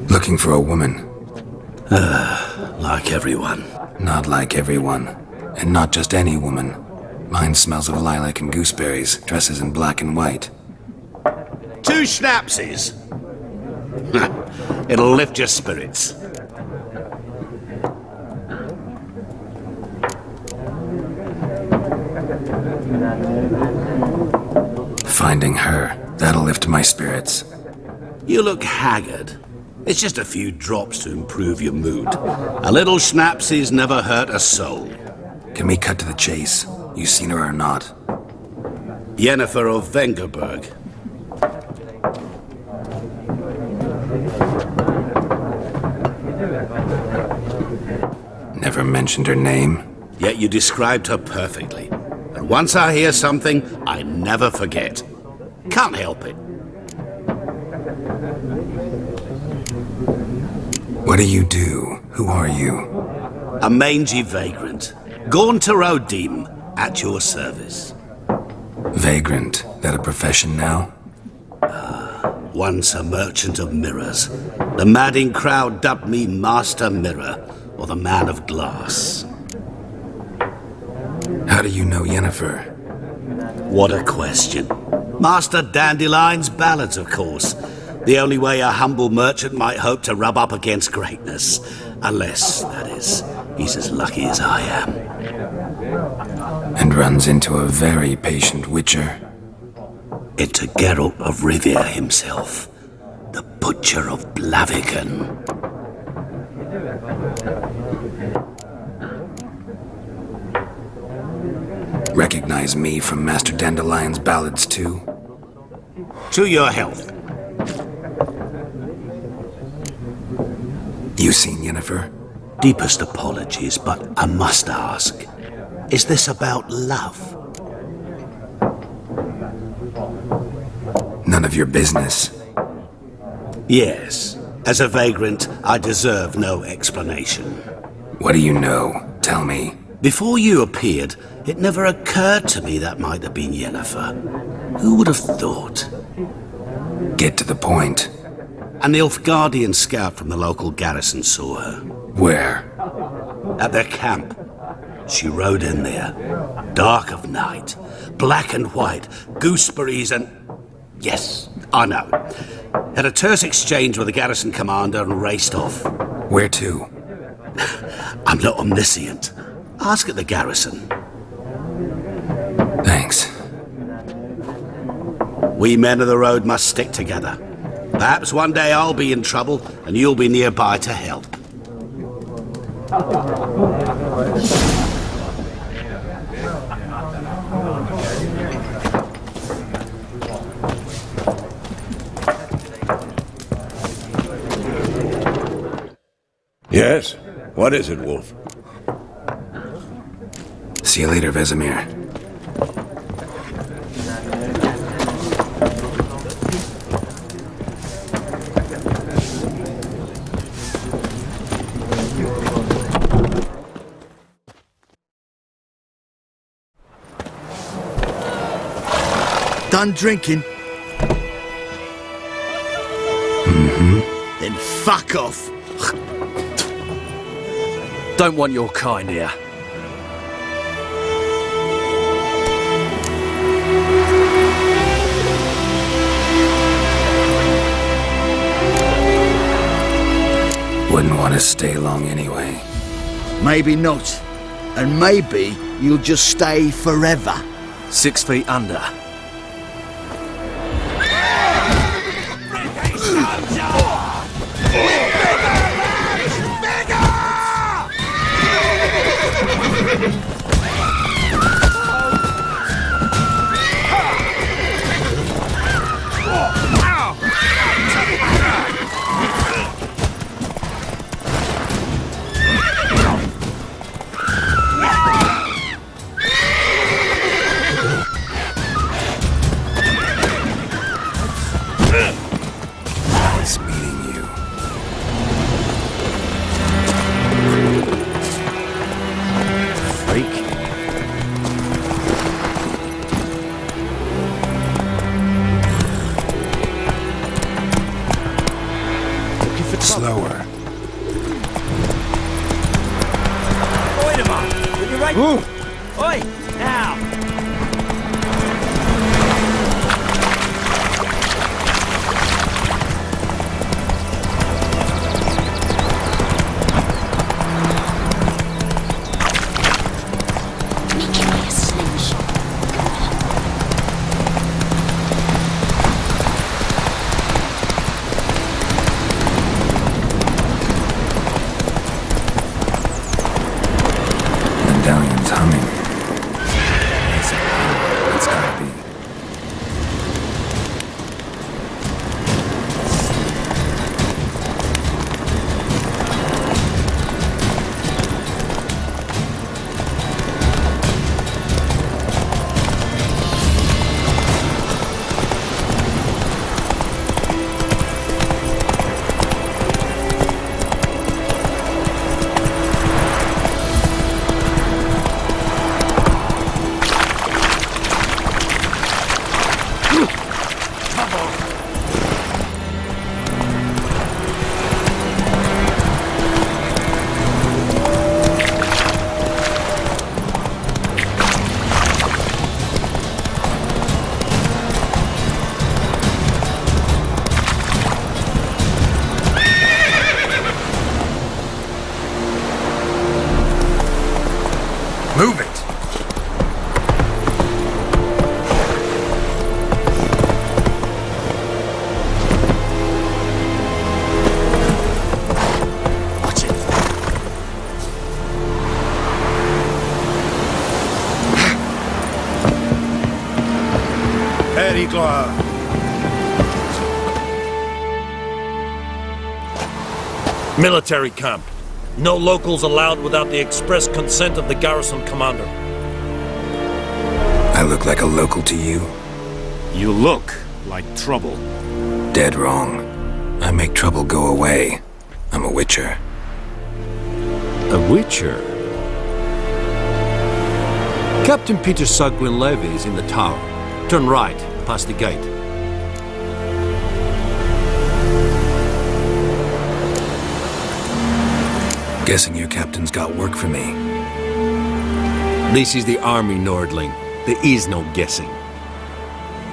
Looking for a woman. Like everyone. Not like everyone. And not just any woman. Mine smells of lilac and gooseberries, dresses in black and white. 2 schnapsies. It'll lift your spirits. Finding her, that'll lift my spirits. You look haggard. It's just a few drops to improve your mood. A little schnapsies never hurt a soul. Can we cut to the chase? You seen her or not? Yennefer of Vengerberg. Never mentioned her name. Yet you described her perfectly. And once I hear something, I never forget. Can't help it. What do you do? Who are you? A mangy vagrant. Gone to Rodim, at your service. Vagrant. That a profession now? Once a merchant of mirrors. The madding crowd dubbed me Master Mirror, or the Man of Glass. How do you know Yennefer? What a question. Master Dandelion's ballads, of course. The only way a humble merchant might hope to rub up against greatness. Unless, that is, he's as lucky as I am. And runs into a very patient witcher. Into Geralt of Rivia himself. The Butcher of Blaviken. Recognize me from Master Dandelion's ballads too? To your health. You seen Yennefer? Deepest apologies, but I must ask. Is this about love? None of your business. Yes. As a vagrant, I deserve no explanation. What do you know? Tell me. Before you appeared, it never occurred to me that might have been Yennefer. Who would have thought? Get to the point. An Nilfgaardian scout from the local garrison saw her. Where? At their camp. She rode in there. Dark of night. Black and white. Gooseberries and... Yes, I know. Had a terse exchange with the garrison commander and raced off. Where to? I'm not omniscient. Ask at the garrison. Thanks. We men of the road must stick together. Perhaps one day I'll be in trouble and you'll be nearby to help. Yes? What is it, Wolf? See you later, Vesemir. Done drinking? Mm-hmm. Then fuck off. Don't want your kind here. Wouldn't want to stay long anyway. Maybe not. And maybe you'll just stay forever. 6 feet under. Nice meeting you. slower. Wait a minute! You'll be right... Oi! Now! Medallion's humming. It's gotta be. Move it! Watch it! Eddie Gloire. Military camp. No locals allowed without the express consent of the garrison commander. I look like a local to you? You look like trouble. Dead wrong. I make trouble go away. I'm a witcher. A witcher? Captain Peter Sagwin Levy is in the tower. Turn right, past the gate. Guessing your captain's got work for me. This is the army, Nordling. There is no guessing.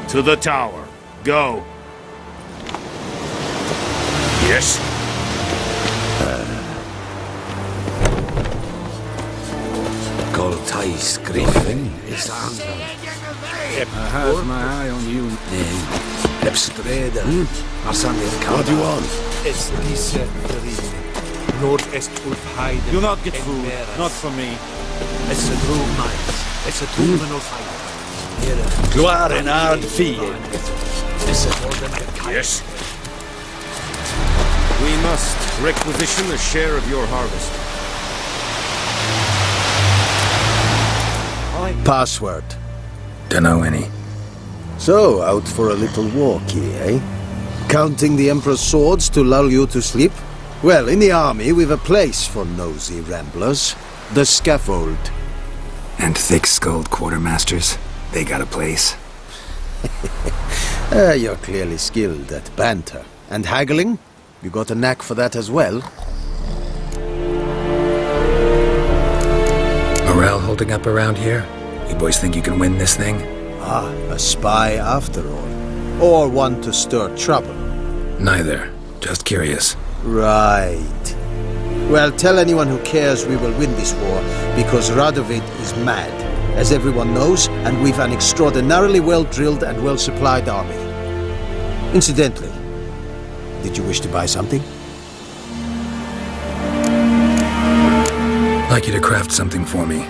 To the tower. Go. Yes? Goltais Griffin is on I have my eye on you. Lepstreda. What do you want? You'll not get food. Not from me. Gloire en hard fiend. Yes? We must requisition a share of your harvest. Password. Dunno any. So, out for a little walkie, eh? Counting the Emperor's swords to lull you to sleep? Well, in the army, we've a place for nosy ramblers. The scaffold. And thick-skulled quartermasters. They got a place. You're clearly skilled at banter. And haggling? You got a knack for that as well? Morale holding up around here? You boys think you can win this thing? Ah, a spy after all. Or one to stir trouble. Neither. Just curious. Right. Well, tell anyone who cares we will win this war, because Radovid is mad, as everyone knows, and we've an extraordinarily well-drilled and well-supplied army. Incidentally, did you wish to buy something? Like you to craft something for me.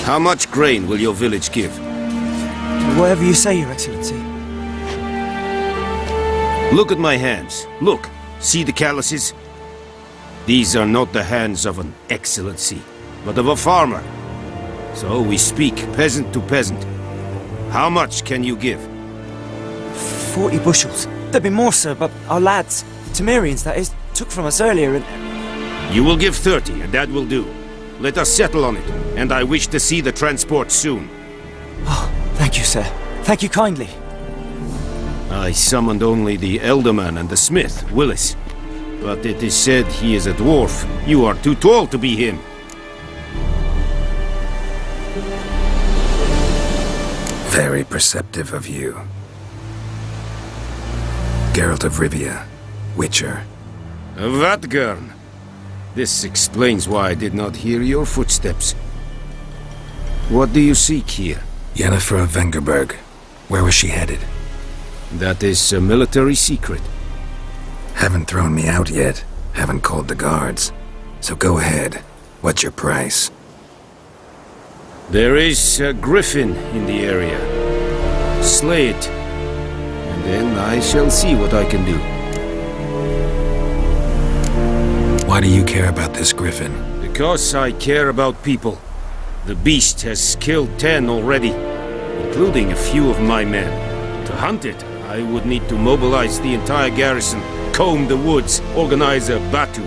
How much grain will your village give? Whatever you say, Your Excellency. Look at my hands. Look. See the calluses? These are not the hands of an excellency, but of a farmer. So we speak peasant to peasant. How much can you give? 40 bushels. There'd be more, sir, but our lads, the Temerians, that is, took from us earlier and... You will give 30, and that will do. Let us settle on it, and I wish to see the transport soon. Oh, thank you, sir. Thank you kindly. I summoned only the Elderman and the smith, Willis. But it is said he is a dwarf. You are too tall to be him. Very perceptive of you. Geralt of Rivia, Witcher. Vatgern. This explains why I did not hear your footsteps. What do you seek here? Yennefer of Vengerberg. Where was she headed? That is a military secret. Haven't thrown me out yet. Haven't called the guards. So go ahead. What's your price? There is a griffin in the area. Slay it. And then I shall see what I can do. Why do you care about this griffin? Because I care about people. The beast has killed 10 already, including a few of my men. To hunt it, I would need to mobilize the entire garrison, comb the woods, organize a batu.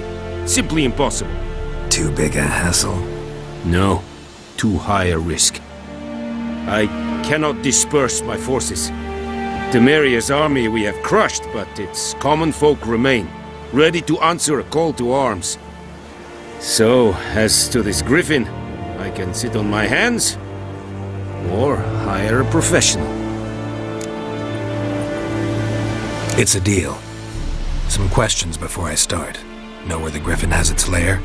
Simply impossible. Too big a hassle? No, too high a risk. I cannot disperse my forces. Temeria's army we have crushed, but its common folk remain, ready to answer a call to arms. So, as to this griffin, I can sit on my hands, or hire a professional. It's a deal. Some questions before I start. Know where the griffin has its lair?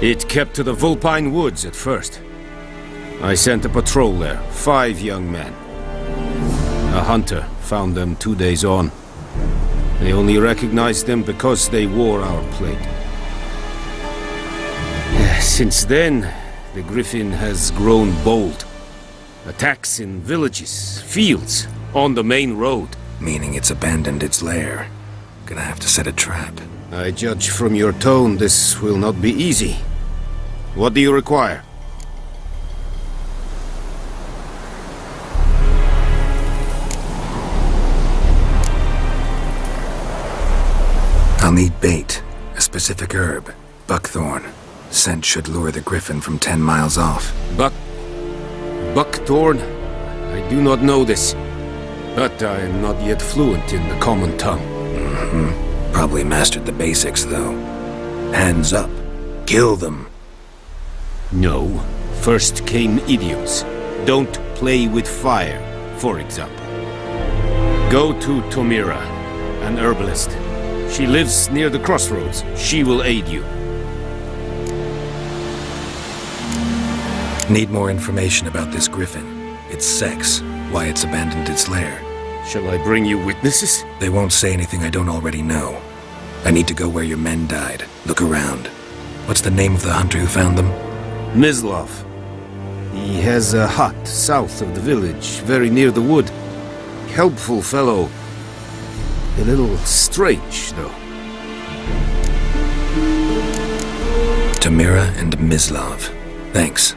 It kept to the Vulpine Woods at first. I sent a patrol there, 5 young men. A hunter found them 2 days on. They only recognized them because they wore our plate. Since then, the griffin has grown bold. Attacks in villages, fields, on the main road. Meaning it's abandoned its lair. Gonna have to set a trap. I judge from your tone this will not be easy. What do you require? I'll need bait, a specific herb, buckthorn. Scent should lure the griffin from 10 miles off. Buckthorn? I do not know this. But I am not yet fluent in the common tongue. Probably mastered the basics, though. Hands up. Kill them. No. First came idioms. Don't play with fire, for example. Go to Tomira, an herbalist. She lives near the crossroads. She will aid you. Need more information about this griffin. Its sex, why it's abandoned its lair. Shall I bring you witnesses? They won't say anything I don't already know. I need to go where your men died. Look around. What's the name of the hunter who found them? Mislav. He has a hut south of the village, very near the wood. Helpful fellow. A little strange, though. Tamira and Mislav. Thanks.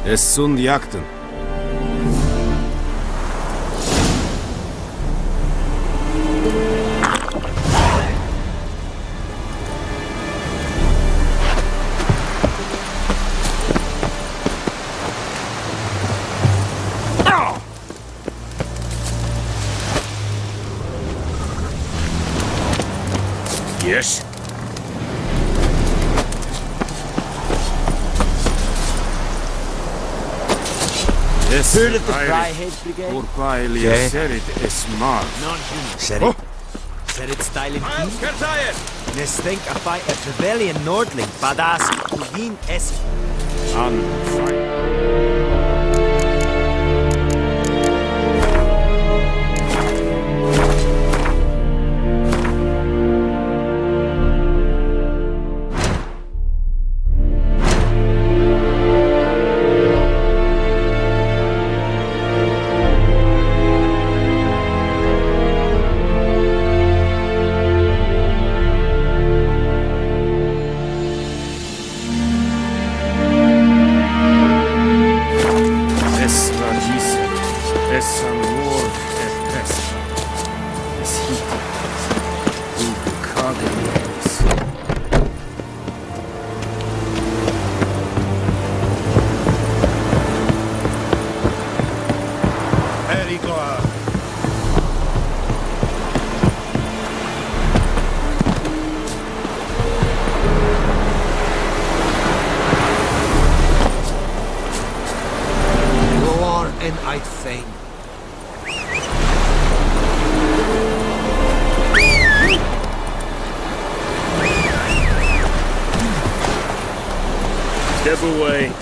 Es sunt jakten. Yes? Heard of the Fryhead Brigade? Urpaelia serit esmar. Said it. Said it style in Nes think a fight a Trevelyan Nordling, badass Uvin es. Step away.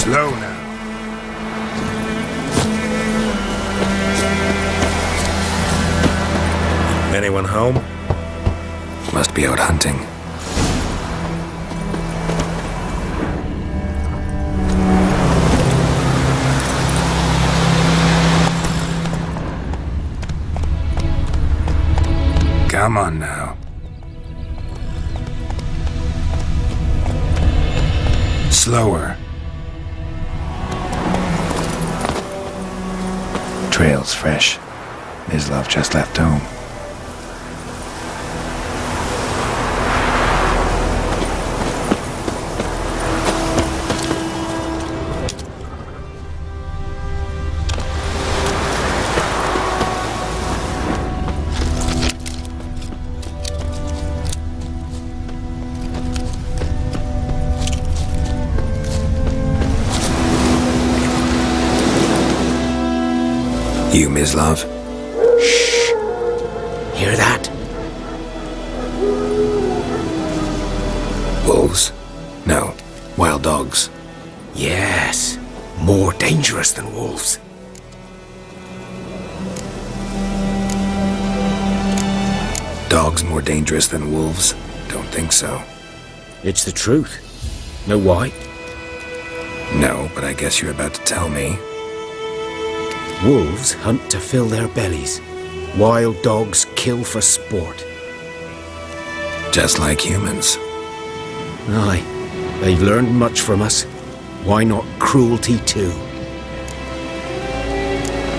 Slow now. Anyone home? Must be out hunting. Come on now. Slower. Trail's fresh. Mislov just left home. You, Mislov? Shh! Hear that? Wolves? No. Wild dogs. Yes. More dangerous than wolves. Dogs more dangerous than wolves? Don't think so. It's the truth. Know why? No, but I guess you're about to tell me. Wolves hunt to fill their bellies. Wild dogs kill for sport. Just like humans. Aye, they've learned much from us. Why not cruelty too?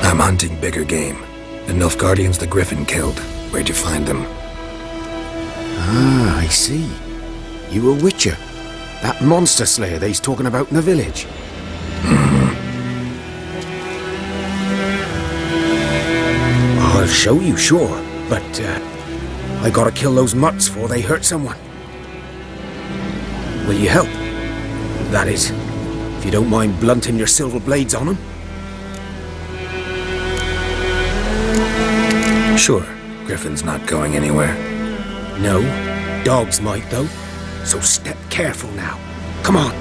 I'm hunting bigger game. The Nilfgaardians the Griffin killed. Where'd you find them? Ah, I see. You a witcher. That monster slayer they's talking about in the village. I'll show you, sure. But, I gotta kill those mutts before they hurt someone. Will you help? That is, if you don't mind blunting your silver blades on them. Sure. Griffin's not going anywhere. No, dogs might though. So step careful now. Come on.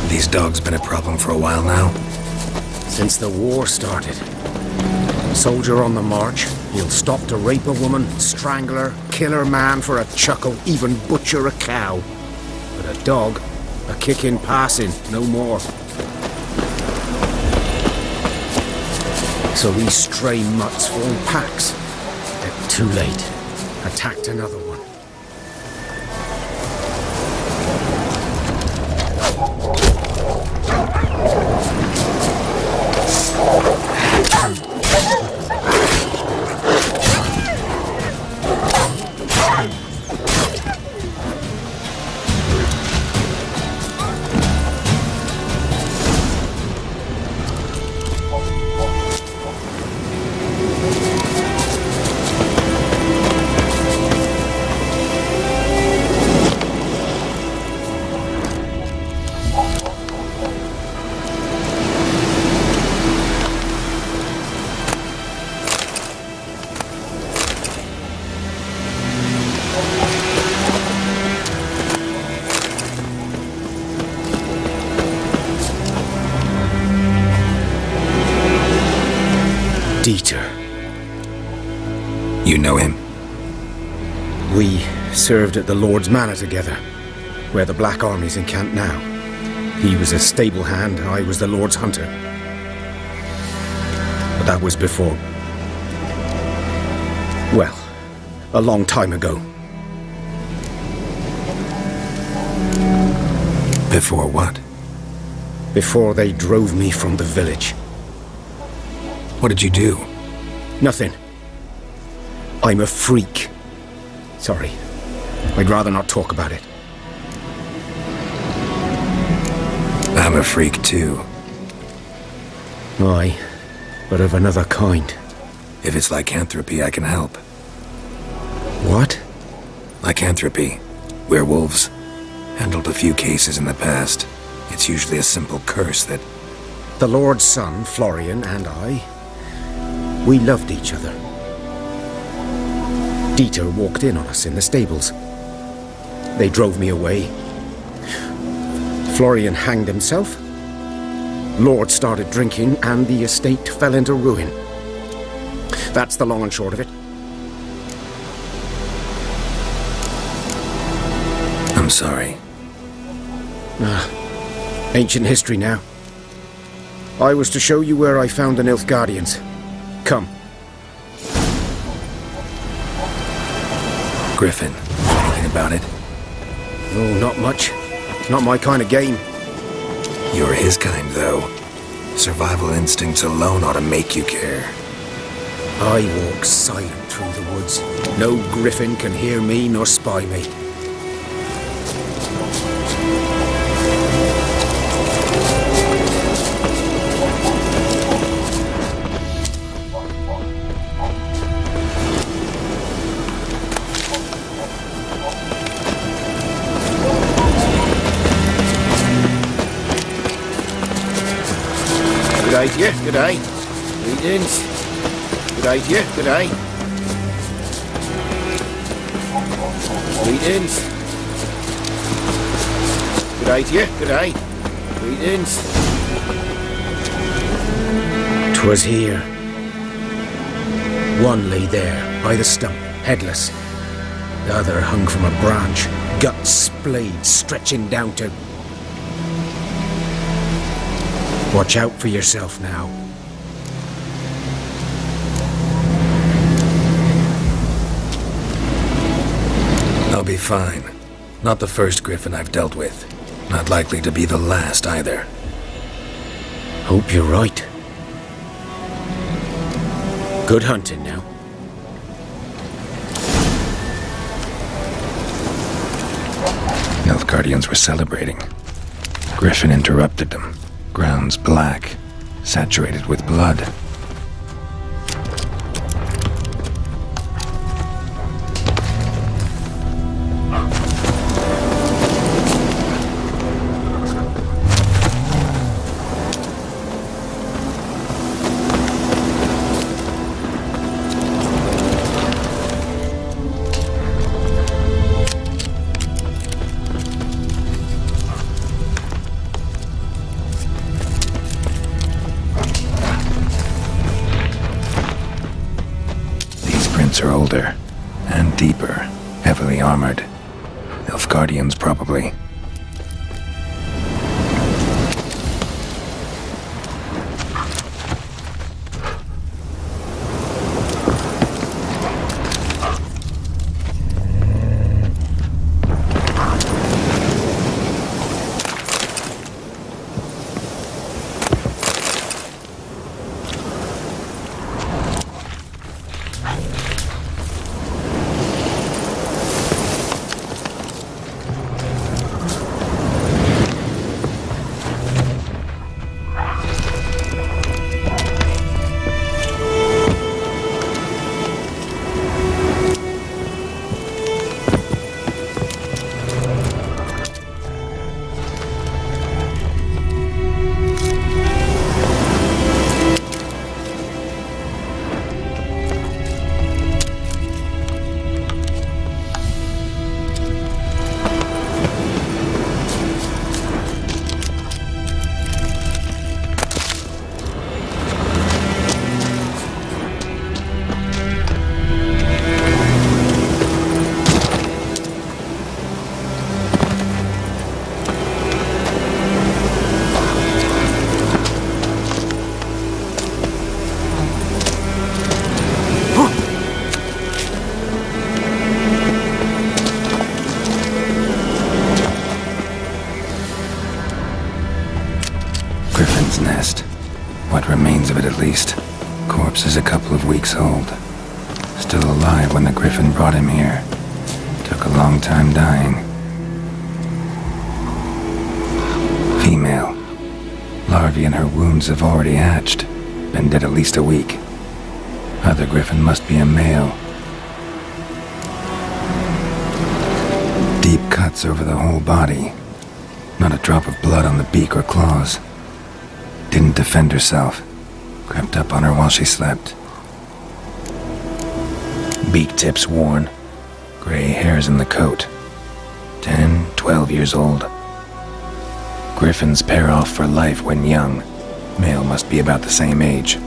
These dogs been a problem for a while now? Since the war started. Soldier on the march, he'll stop to rape a woman, strangle her, kill her man for a chuckle, even butcher a cow. But a dog, a kick in passing, no more. So these stray mutts form packs. They're too late. Attacked another one. Dieter. You know him? We served at the Lord's Manor together, where the Black Army's encamped now. He was a stable hand, I was the Lord's hunter. But that was before... well, a long time ago. Before what? Before they drove me from the village. What did you do? Nothing. I'm a freak. Sorry. I'd rather not talk about it. I'm a freak too. Aye, but of another kind. If it's lycanthropy, I can help. What? Lycanthropy. Werewolves. Handled a few cases in the past. It's usually a simple curse that... The Lord's son, Florian, and I... we loved each other. Dieter walked in on us in the stables. They drove me away. Florian hanged himself. Lord started drinking, and the estate fell into ruin. That's the long and short of it. I'm sorry. Ancient history now. I was to show you where I found the Nilfgaardians. Come. Griffin, anything about it? Oh, not much. It's not my kind of game. You're his kind, though. Survival instincts alone ought to make you care. I walk silent through the woods. No griffin can hear me nor spy me. Good idea, good eye. Greetings. Good idea, good eye. Greetings. Good idea, good eye. Greetings. 'Twas here. One lay there, by the stump, headless. The other hung from a branch, guts splayed, stretching down to... Watch out for yourself now. I'll be fine. Not the first Griffin I've dealt with. Not likely to be the last either. Hope you're right. Good hunting now. Nilfgaardians were celebrating. Griffin interrupted them. Grounds black, saturated with blood. Are older and deeper, heavily armored. Nilfgaardians, probably. Nest. What remains of it, at least. Corpse is a couple of weeks old. Still alive when the Griffin brought him here. Took a long time dying. Female. Larvae in her wounds have already hatched. Been dead at least a week. Other Griffin must be a male. Deep cuts over the whole body. Not a drop of blood on the beak or claws. Didn't defend herself. Crept up on her while she slept. Beak tips worn. Gray hairs in the coat. 10, 12 years old. Griffins pair off for life when young. Male must be about the same age.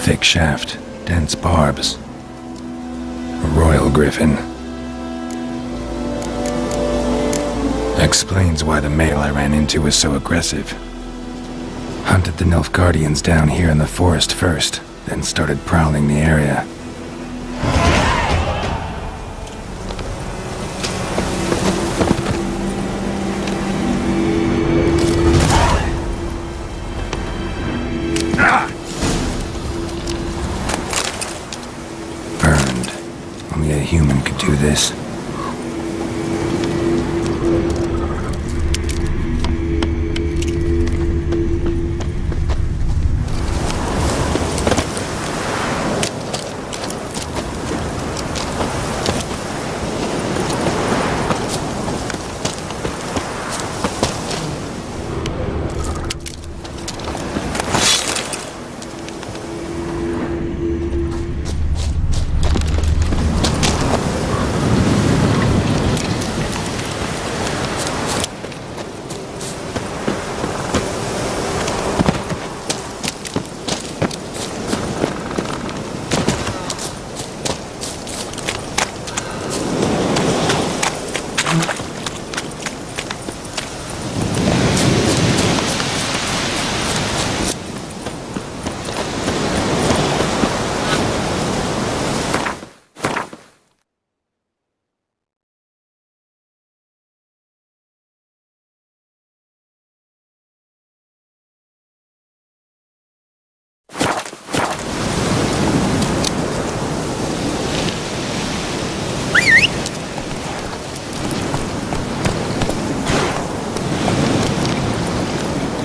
Thick shaft, dense barbs. A royal Griffin. Explains why the male I ran into was so aggressive. Hunted the Nilfgaardians down here in the forest first, then started prowling the area. Burned. Only a human could do this.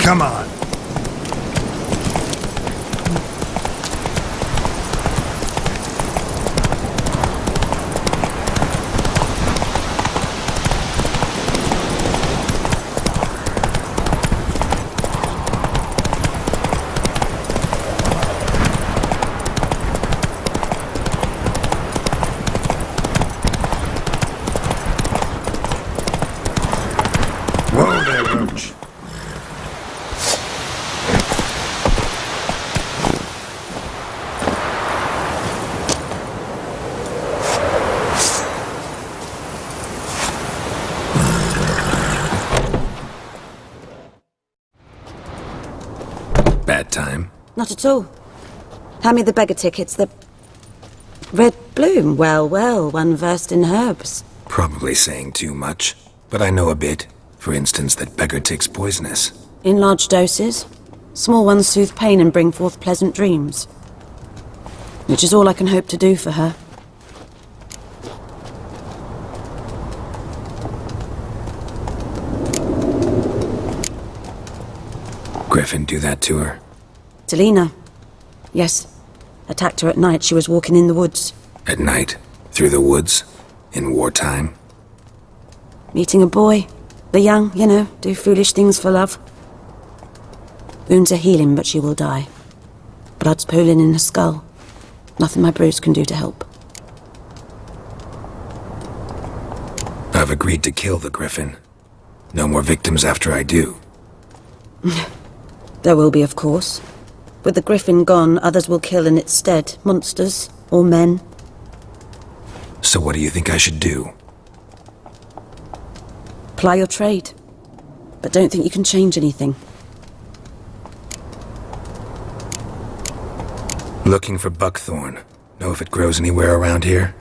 Come on. Whoa there, Roach. Bad time? Not at all. Hand me the beggar tickets, the... Red bloom. Well, well, one versed in herbs. Probably saying too much, but I know a bit. For instance, that beggar tick's poisonous. In large doses. Small ones soothe pain and bring forth pleasant dreams. Which is all I can hope to do for her. Griffin do that to her? Delina. Yes. Attacked her at night. She was walking in the woods. At night? Through the woods? In wartime? Meeting a boy. The young, you know, do foolish things for love. Wounds are healing, but she will die. Blood's pooling in her skull. Nothing my bruise can do to help. I've agreed to kill the Griffin. No more victims after I do. There will be, of course. With the Griffin gone, others will kill in its stead. Monsters, or men. So what do you think I should do? Ply your trade. But don't think you can change anything. Looking for buckthorn. Know if it grows anywhere around here?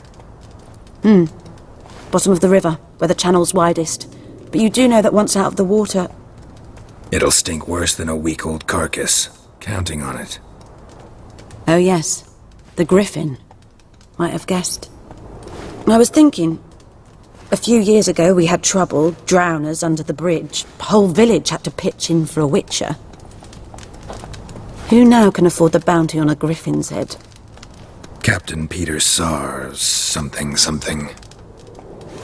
Bottom of the river, where the channel's widest. But you do know that once out of the water... It'll stink worse than a week-old carcass. Counting on it. Oh yes, the Griffin. Might have guessed. I was thinking... A few years ago we had trouble, drowners under the bridge. The whole village had to pitch in for a witcher. Who now can afford the bounty on a Griffin's head? Captain Peter Sars, something.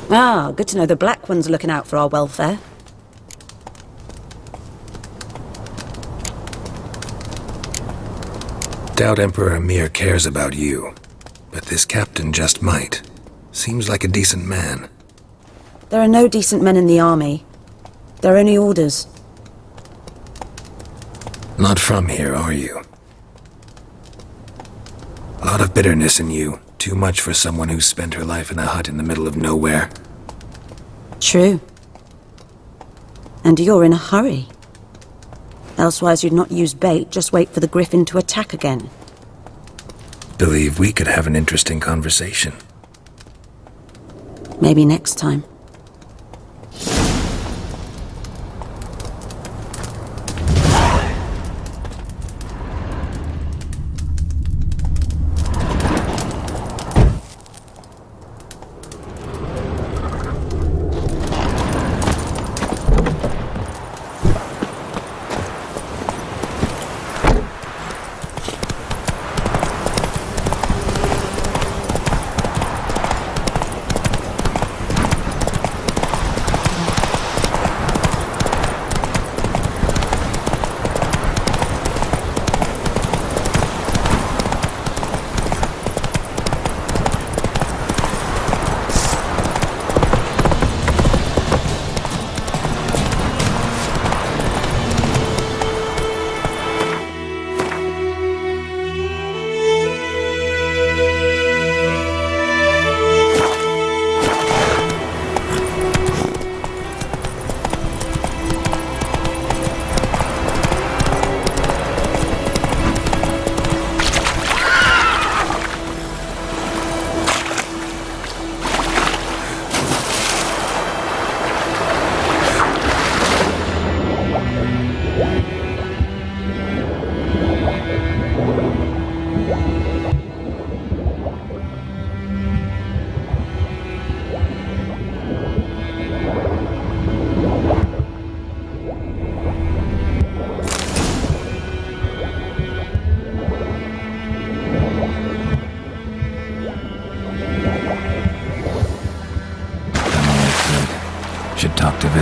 Ah, good to know the Black One's looking out for our welfare. Doubt Emperor Emir cares about you, but this captain just might. Seems like a decent man. There are no decent men in the army. There are only orders. Not from here, are you? A lot of bitterness in you. Too much for someone who's spent her life in a hut in the middle of nowhere. True. And you're in a hurry. Elsewise you'd not use bait, just wait for the Griffin to attack again. Believe we could have an interesting conversation. Maybe next time.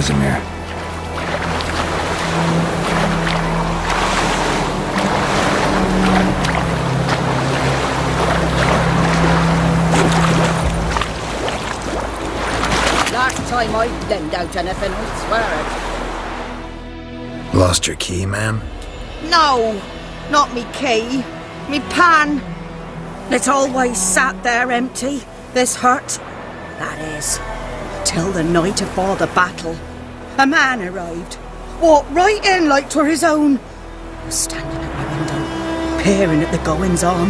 Casimir. Last time I lend out anything, I swear it. Lost your key, ma'am? No, not me key. Me pan. It's always sat there empty, this hut. That is, till the night afore the battle. A man arrived, walked right in like 'twere his own. Was standing at my window, peering at the goings-on.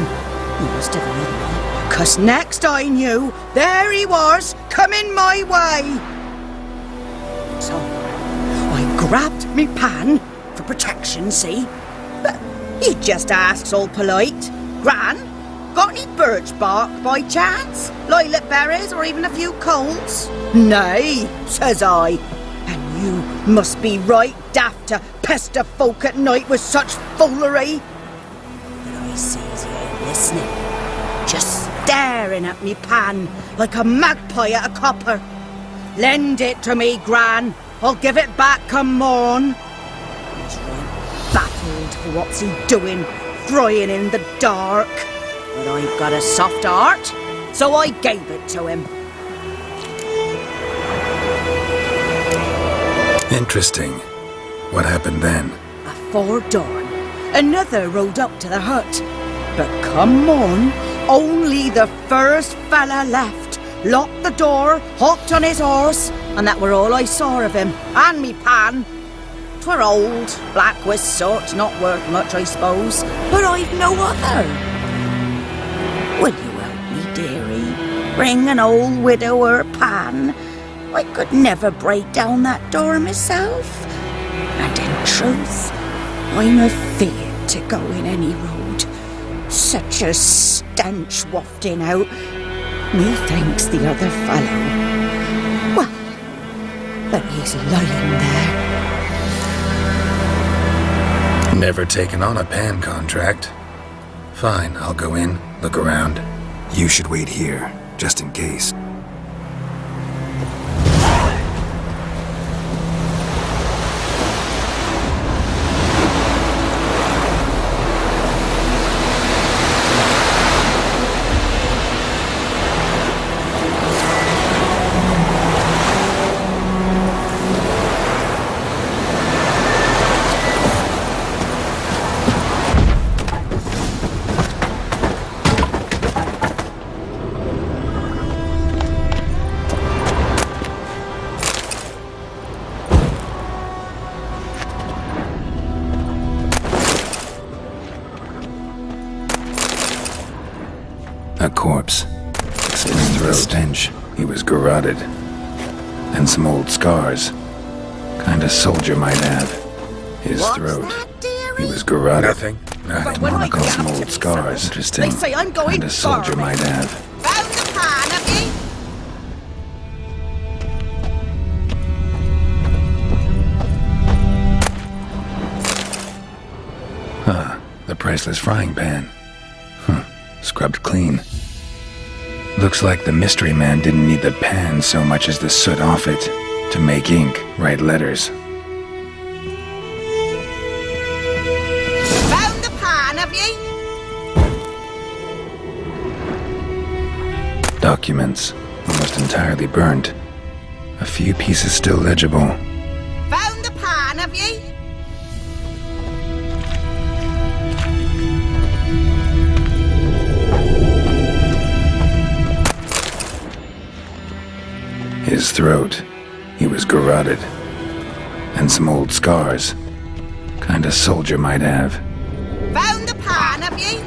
He must have known me, 'cause next I knew, there he was, coming my way. So, I grabbed me pan, for protection, see? But he just asks all polite, Gran, got any birch bark by chance? Lilac berries or even a few coals? Nay, says I. And you must be right daft to pester folk at night with such foolery. But I sees he ain't listening. Just staring at me pan like a magpie at a copper. Lend it to me, Gran. I'll give it back come morn. He's right baffled for what's he doing, frying in the dark. But I've got a soft heart, so I gave it to him. Interesting. What happened then? Afore dawn, another rode up to the hut. But come morn, only the first fella left. Locked the door, hopped on his horse, and that were all I saw of him, and me pan. 'Twere old, black with soot, not worth much, I suppose, but I've no other. Will you help me, dearie? Bring an old widower pan. I could never break down that door myself. And in truth, I'm afeard to go in any road. Such a stench wafting out. Methinks the other fellow. Well, but he's lying there. Never taken on a pan contract. Fine, I'll go in, look around. You should wait here, just in case. A corpse. Explains the stench. He was garroted. And some old scars. Kind of soldier might have. His throat. He was garroted. Nothing. Monocle, some old scars. Interesting. They say I'm going kind of soldier might have. Found the pan, have ye? Huh. The priceless frying pan. Scrubbed clean. Looks like the mystery man didn't need the pan so much as the soot off it to make ink, write letters. Found the pan, have ye? Documents, almost entirely burnt. A few pieces still legible. Found the pan, have ye? His throat. He was garroted. And some old scars. Kind of soldier might have. Found the pan, have ye?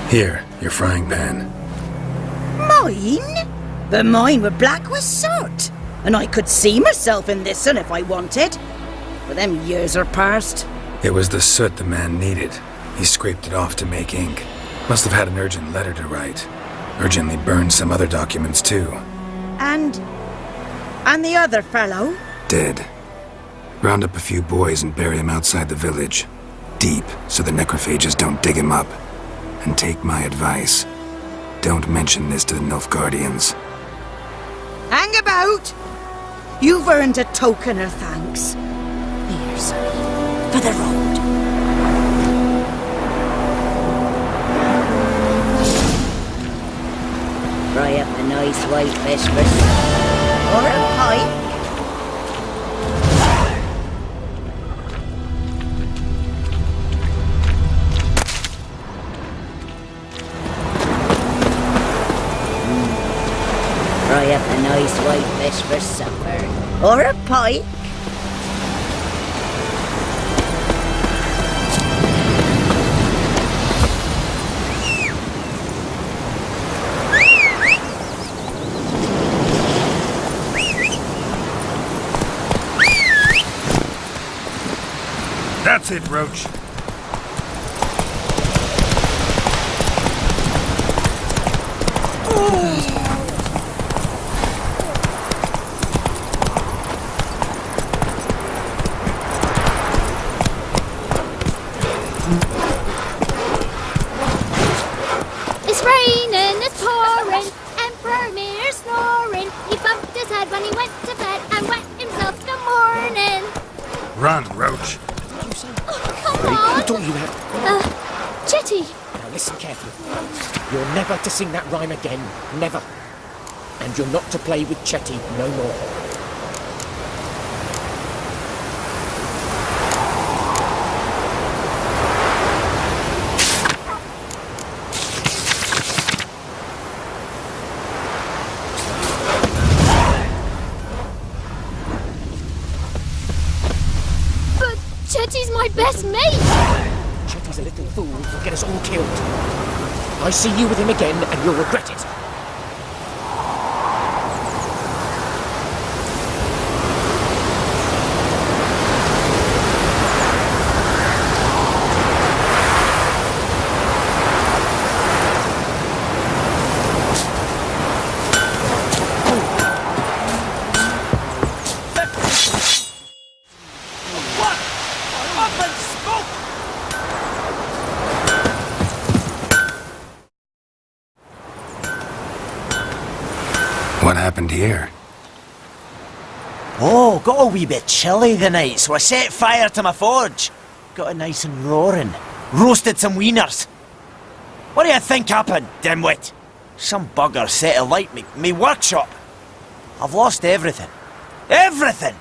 Here, your frying pan. Mine? But mine were black with soot. And I could see myself in this one if I wanted. But them years are past. It was the soot the man needed. He scraped it off to make ink. Must have had an urgent letter to write. Urgently burned some other documents too. And the other fellow? Dead. Round up a few boys and bury him outside the village. Deep, so the necrophages don't dig him up. And take my advice. Don't mention this to the Nilfgaardians. Hang about! You've earned a token of thanks. Here, sonny, for the road. Fry up a nice white fish for supper. Or a pike. Fry up a nice white fish for supper. Or a pike. That's it, Roach. It's raining, it's pouring, Emperor Mirror snoring. He bumped his head when he went to bed and wet himself till morning. Run, Roach. Oh, come on! Don't you have... Chetty! Now listen carefully. You're never to sing that rhyme again. Never. And you're not to play with Chetty no more. But Chetty's my best mate! Chetty's a little fool who'll get us all killed. I see you with him again and you'll regret it. What happened here? Oh, got a wee bit chilly the night, so I set fire to my forge. Got it nice and roaring. Roasted some wieners. What do you think happened, dimwit? Some bugger set alight me workshop. I've lost everything. Everything!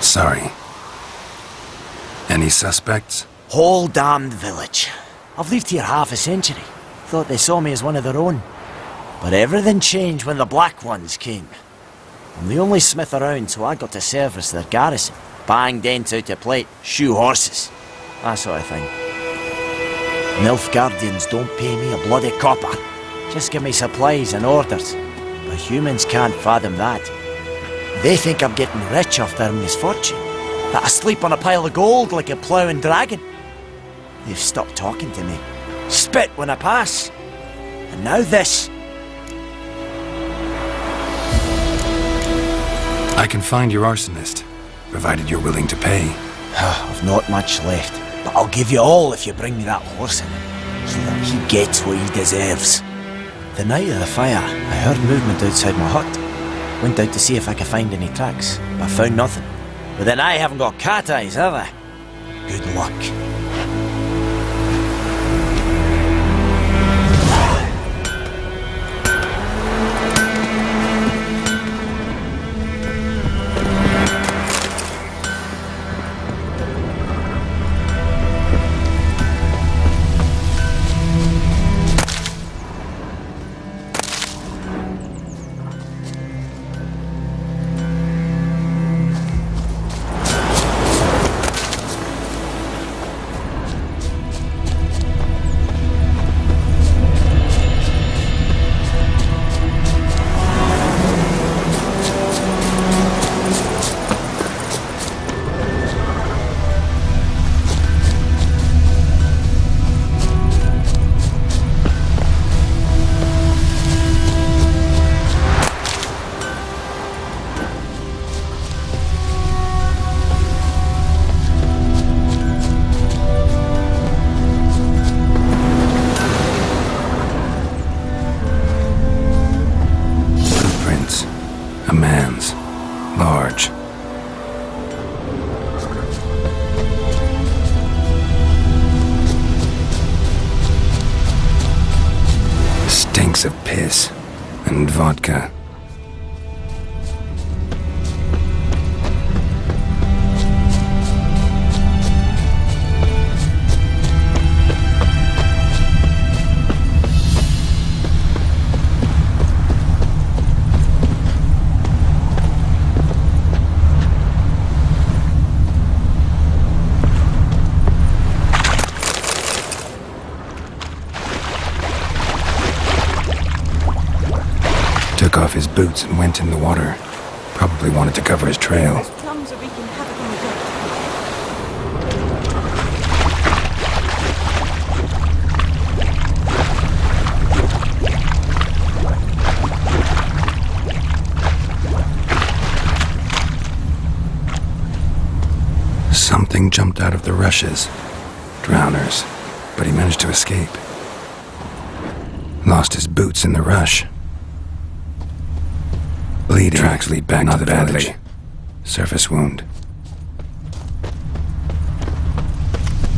Sorry. Any suspects? Whole damned village. I've lived here half a century. Thought they saw me as one of their own. But everything changed when the Black Ones came. I'm the only smith around, so I got to service their garrison. Bang dents out of plate, shoe horses. That sort of thing. Nilfgaardians don't pay me a bloody copper. Just give me supplies and orders. But humans can't fathom that. They think I'm getting rich off their misfortune. That I sleep on a pile of gold like a ploughing dragon. They've stopped talking to me. Spit when I pass. And now this. I can find your arsonist, provided you're willing to pay. I've not much left, but I'll give you all if you bring me that horse in, so that he gets what he deserves. The night of the fire, I heard movement outside my hut. Went out to see if I could find any tracks, but found nothing. But then I haven't got cat eyes, have I? Good luck. A man's. Large. Stinks of piss and vodka. Took off his boots and went in the water. Probably wanted to cover his trail. Plums are wreaking havoc on the deck. Something jumped out of the rushes. Drowners. But he managed to escape. Lost his boots in the rush. Bleeding. Tracks lead back to the village. Surface wound.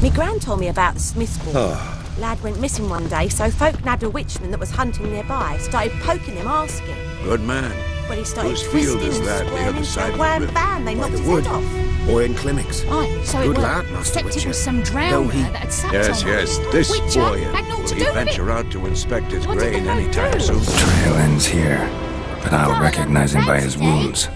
Me gran told me about the Smith's boy. Lad went missing one day, so folk nabbed a witchman that was hunting nearby. Started poking him, asking. Good man. But he started Whose twisting field is and that the squaring other into side a of the worm river? band. They By knocked the his wood? head off. Boy in clinics. Aye, so Good it lad, was. Master Except it Witcher. was some Though drowner he- that had sat Yes, on yes, him. this Witcher boy. had naught Will to he do with venture it. out to inspect his What did grain the folk anytime do? soon? Trail ends here, but I'll recognize him by his wounds.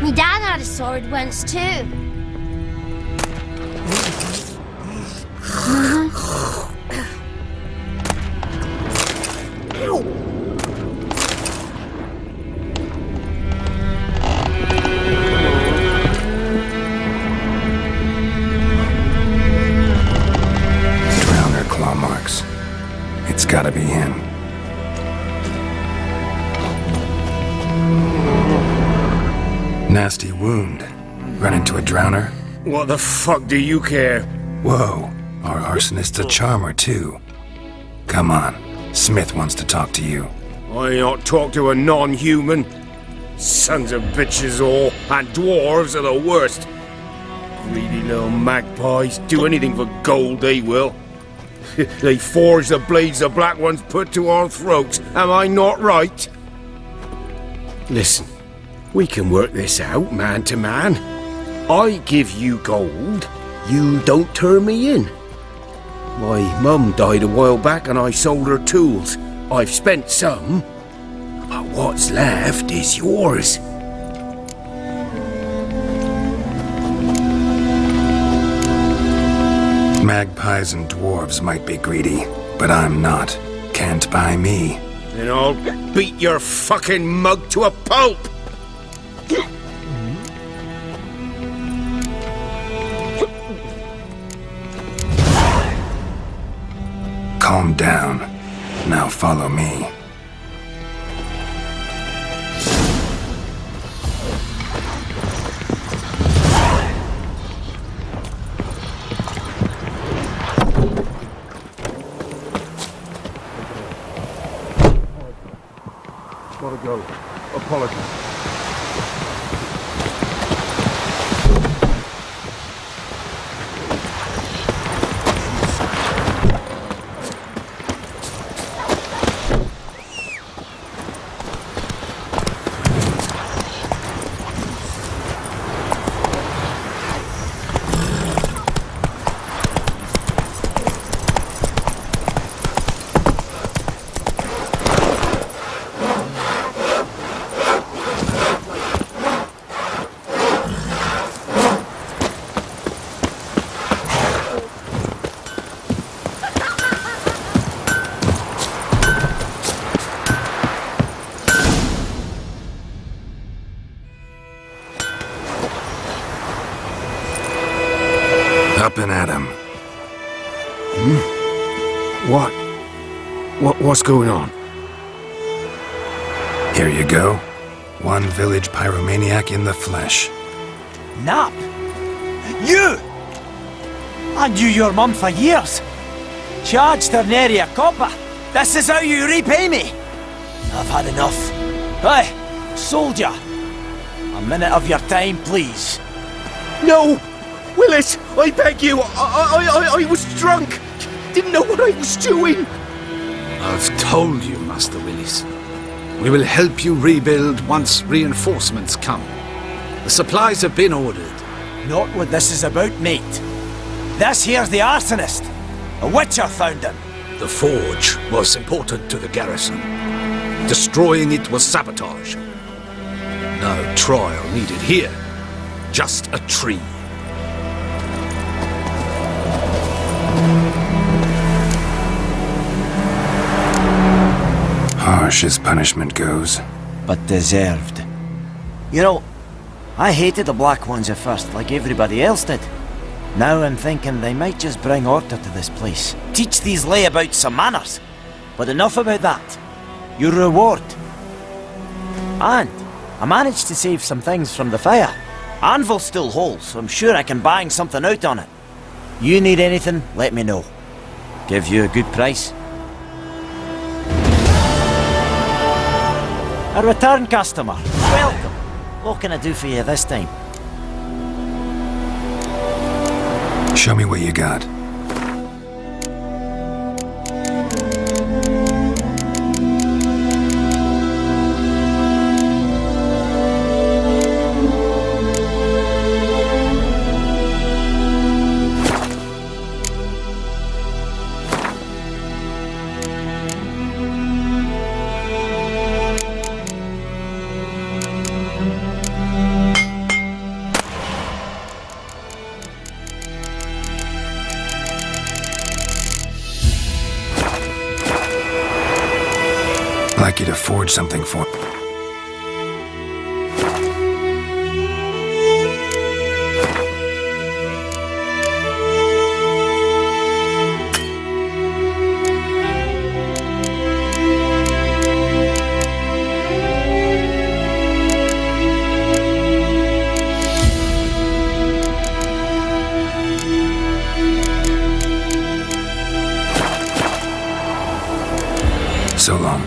Me dad had a sword once too. Drowner claw marks. It's gotta be him. Nasty wound. Run into a drowner? What the fuck do you care? Whoa, our arsonist's a charmer too. Come on, Smith wants to talk to you. I ain't not talk to a non-human. Sons of bitches all, and dwarves are the worst. Greedy little magpies, do anything for gold they will. They forge the blades the black ones put to our throats, am I not right? Listen, we can work this out man to man. I give you gold, you don't turn me in. My mum died a while back and I sold her tools. I've spent some, but what's left is yours. Magpies and dwarves might be greedy, but I'm not. Can't buy me. Then I'll beat your fucking mug to a pulp! Calm down. Now follow me. Gotta go. Apologies. Up and at him. What's going on? Here you go. One village pyromaniac in the flesh. Nap? You! I knew your mum for years. Charged her nary a copper. This is how you repay me. I've had enough. Hey, soldier. A minute of your time, please. No! Willis, I beg you. I was drunk. Didn't know what I was doing. I've told you, Master Willis. We will help you rebuild once reinforcements come. The supplies have been ordered. Not what this is about, mate. This here's the arsonist. A witcher found him. The forge was important to the garrison. Destroying it was sabotage. No trial needed here. Just a tree. Harsh as punishment goes. But deserved. You know, I hated the Black Ones at first, like everybody else did. Now I'm thinking they might just bring order to this place. Teach these layabouts some manners. But enough about that. Your reward. And I managed to save some things from the fire. Anvil still holds, so I'm sure I can bang something out on it. You need anything, let me know. Give you a good price. A return customer. Welcome. What can I do for you this time? Show me what you got. I'd like you to forge something for me. So long.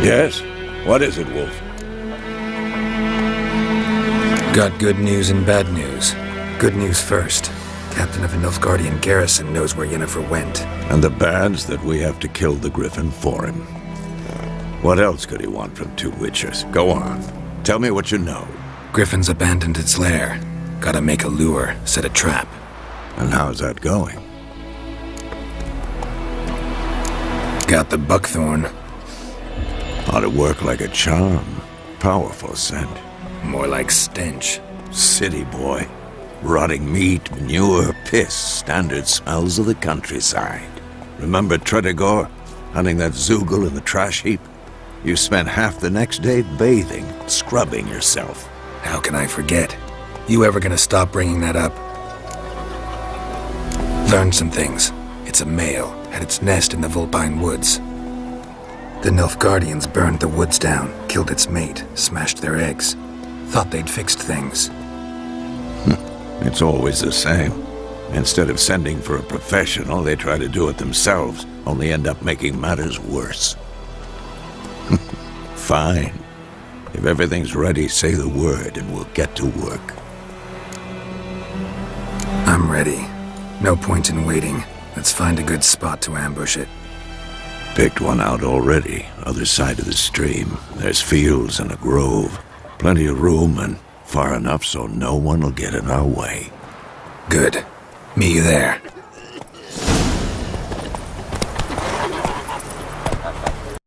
Yes? What is it, Wolf? Got good news and bad news. Good news first. Captain of a Nilfgaardian garrison knows where Yennefer went. And the bad's that we have to kill the Griffin for him. What else could he want from two Witchers? Go on. Tell me what you know. Griffin's abandoned its lair. Gotta make a lure, set a trap. And how's that going? Got the buckthorn. Ought to work like a charm. Powerful scent. More like stench. City boy. Rotting meat, manure, piss. Standard smells of the countryside. Remember Tredegor? Hunting that Zoogle in the trash heap? You spent half the next day bathing, scrubbing yourself. How can I forget? You ever gonna stop bringing that up? Learned some things. It's a male, had its nest in the Vulpine Woods. The Nilfgaardians burned the woods down, killed its mate, smashed their eggs. Thought they'd fixed things. It's always the same. Instead of sending for a professional, they try to do it themselves, only end up making matters worse. Fine. If everything's ready, say the word and we'll get to work. I'm ready. No point in waiting. Let's find a good spot to ambush it. Picked one out already, other side of the stream. There's fields and a grove. Plenty of room and far enough so no one will get in our way. Good. Meet you there.